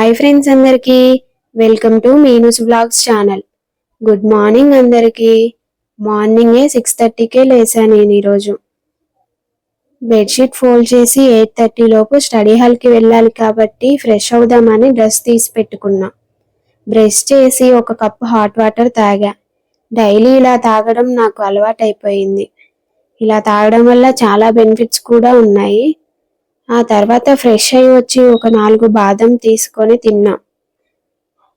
Hi friends అందరికీ welcome to Meenu's vlogs channel. Good morning అందరికీ. మార్నింగే 6:30కే లేసాను నేను ఈరోజు. బెడ్షీట్ ఫోల్డ్ చేసి 8:30 లోపు స్టడీ హాల్కి వెళ్ళాలి కాబట్టి ఫ్రెష్ అవుదామని డ్రెస్ తీసి పెట్టుకున్నా. బ్రష్ చేసి ఒక కప్పు హాట్ వాటర్ తాగా. డైలీ ఇలా తాగడం నాకు అలవాటైపోయింది. ఇలా తాగడం వల్ల చాలా బెనిఫిట్స్ కూడా ఉన్నాయి. ఆ తర్వాత ఫ్రెష్ అయ్యి వచ్చి ఒక 4 బాదం తీసుకొని తిన్నా.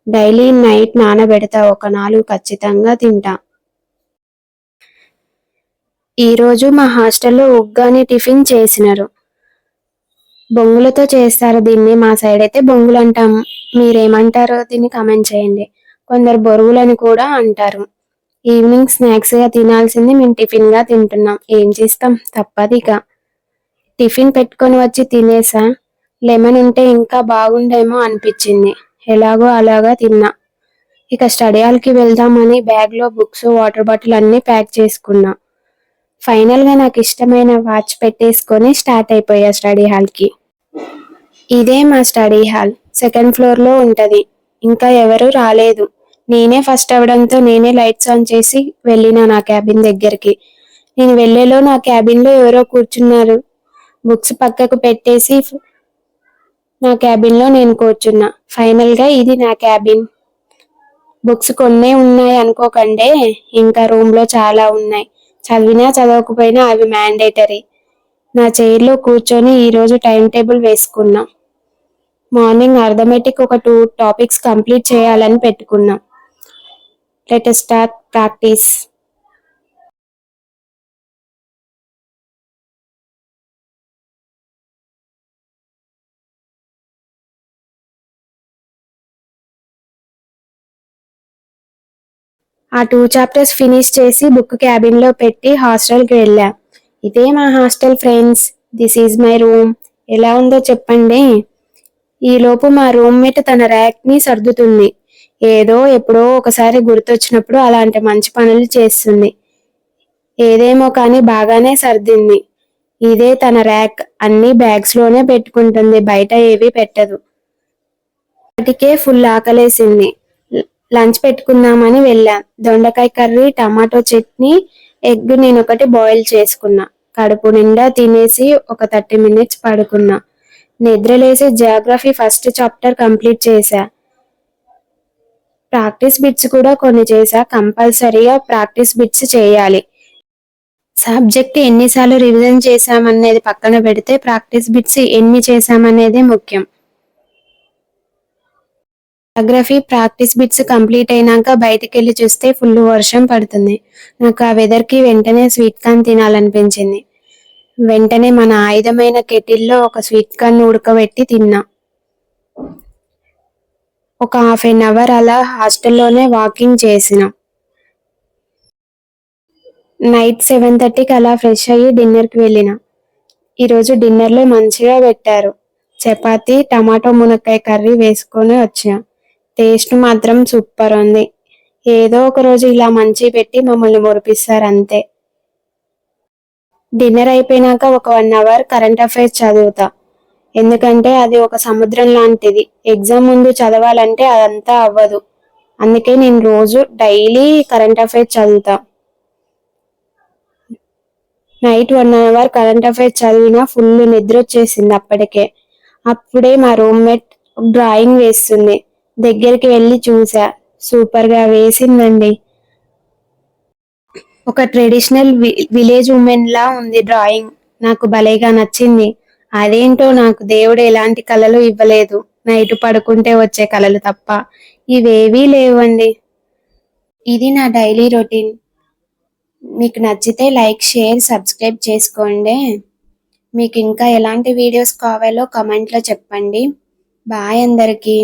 డైలీ నైట్ నానబెడతా, ఒక 4 ఖచ్చితంగా తింటా. ఈరోజు మా హాస్టల్లో ఉగ్గాని టిఫిన్ చేసినారు. బొంగులతో చేస్తారు దీన్ని. మా సైడ్ అయితే బొంగులు అంటాం. మీరేమంటారో దీన్ని కామెంట్ చేయండి. కొందరు బొరుగులని కూడా అంటారు. ఈవినింగ్ స్నాక్స్గా తినాల్సింది మేము టిఫిన్గా తింటున్నాం. ఏం చేస్తాం, తప్పదిక. టిఫిన్ పెట్టుకొని వచ్చి తినేసా. లెమన్ ఉంటే ఇంకా బాగుండేమో అనిపించింది. ఎలాగో అలాగా తిన్నా. ఇక స్టడీ హాల్కి వెళ్దామని బ్యాగ్లో బుక్స్, వాటర్ బాటిల్ అన్నీ ప్యాక్ చేసుకున్నా. ఫైనల్గా నాకు ఇష్టమైన వాచ్ పెట్టేసుకొని స్టార్ట్ అయిపోయా స్టడీ హాల్కి. ఇదే మా స్టడీ హాల్. సెకండ్ ఫ్లోర్లో ఉంటుంది. ఇంకా ఎవరూ రాలేదు. నేనే ఫస్ట్ అవడంతో నేనే లైట్స్ ఆన్ చేసి వెళ్ళినా నా క్యాబిన్ దగ్గరికి. నేను వెళ్ళేలో నా క్యాబిన్లో ఎవరో కూర్చున్నారు. బుక్స్ పక్కకు పెట్టేసి నా క్యాబిన్లో నేను కూర్చున్నా. ఫైనల్గా ఇది నా క్యాబిన్. బుక్స్ కొన్నే ఉన్నాయి అనుకోకండే, ఇంకా రూమ్లో చాలా ఉన్నాయి. చదివినా చదవకపోయినా అవి మ్యాండేటరీ. నా చైర్లో కూర్చొని ఈరోజు టైం టేబుల్ వేసుకున్నా. మార్నింగ్ అర్థమెటిక్ ఒక 2 టాపిక్స్ కంప్లీట్ చేయాలని పెట్టుకున్నా. Let us start practice. ఆ 2 చాప్టర్స్ ఫినిష్ చేసి బుక్ క్యాబిన్లో పెట్టి హాస్టల్కి వెళ్ళా. ఇదే మా hostel friends. This is my room. ఎలా ఉందో చెప్పండి. ఈలోపు మా రూమ్మేట్ తన ర్యాక్ని సర్దుతుంది. ఏదో ఎప్పుడో ఒకసారి గుర్తొచ్చినప్పుడు అలాంటి మంచి పనులు చేస్తుంది. ఏదేమో కానీ బాగానే సర్దింది. ఇదే తన ర్యాక్. అన్ని బ్యాగ్స్లోనే పెట్టుకుంటుంది, బయట ఏవీ పెట్టదు. అప్పటికే ఫుల్ ఆకలేసింది. లంచ్ పెట్టుకుందామని వెళ్ళాం. దొండకాయ కర్రీ, టమాటో చట్నీ, ఎగ్ నేనొకటి బాయిల్ చేసుకున్నా. కడుపు నిండా తినేసి ఒక 30 మినిట్స్ పడుకున్నా. నిద్రలేసి జాగ్రఫీ ఫస్ట్ చాప్టర్ కంప్లీట్ చేశా. ప్రాక్టీస్ బిట్స్ కూడా కొన్ని చేశా. కంపల్సరీగా ప్రాక్టీస్ బిట్స్ చేయాలి. సబ్జెక్ట్ ఎన్నిసార్లు రివిజన్ చేశామనేది పక్కన పెడితే ప్రాక్టీస్ బిట్స్ ఎన్ని చేశామనేదే ముఖ్యం. జాగ్రఫీ ప్రాక్టీస్ బిట్స్ కంప్లీట్ అయినాక బయటికెళ్ళి చూస్తే ఫుల్ వర్షం పడుతుంది. నాకు ఆ వెదర్కి వెంటనే స్వీట్ కార్న్ తినాలనిపించింది. వెంటనే మన ఆయుధమైన కెటిల్లో ఒక స్వీట్ కార్న్ ఉడకబెట్టి తిన్నా. ఒక 1/2 అవర్ అలా హాస్టల్లోనే వాకింగ్ చేసిన. నైట్ 7:30కి అలా ఫ్రెష్ అయ్యి డిన్నర్కి వెళ్ళిన. ఈరోజు డిన్నర్లో మంచిగా పెట్టారు. చపాతీ, టమాటో మునక్కాయ కర్రీ వేసుకొని వచ్చా. టేస్ట్ మాత్రం సూపర్ ఉంది. ఏదో ఒక రోజు ఇలా మంచి పెట్టి మమ్మల్ని మురిపిస్తారు అంతే. డిన్నర్ అయిపోయినాక ఒక 1 అవర్ కరెంట్ అఫైర్స్ చదువుతా. ఎందుకంటే అది ఒక సముద్రం లాంటిది. ఎగ్జామ్ ముందు చదవాలంటే అదంతా అవ్వదు. అందుకే నేను రోజు డైలీ కరెంట్ అఫైర్స్ చదువుతా. నైట్ 1 అవర్ కరెంట్ అఫైర్స్ చదివినా ఫుల్ నిద్ర వచ్చేసింది అప్పటికే. అప్పుడే మా రూమ్మేట్ డ్రాయింగ్ వేస్తుంది. దగ్గరికి వెళ్ళి చూసా. సూపర్గా వేసిందండి. ఒక ట్రెడిషనల్ విలేజ్ ఉమెన్ లా ఉంది డ్రాయింగ్. నాకు భలేగా నచ్చింది. అదేంటో నాకు దేవుడు ఎలాంటి కళలు ఇవ్వలేదు. నైట్ పడుకుంటే వచ్చే కళలు తప్ప ఇవేవీ లేవండి. ఇది నా డైలీ రొటీన్. మీకు నచ్చితే లైక్, షేర్, సబ్స్క్రైబ్ చేసుకోండి. మీకు ఇంకా ఎలాంటి వీడియోస్ కావాలో కామెంట్లో చెప్పండి. బాయ్ అందరికీ.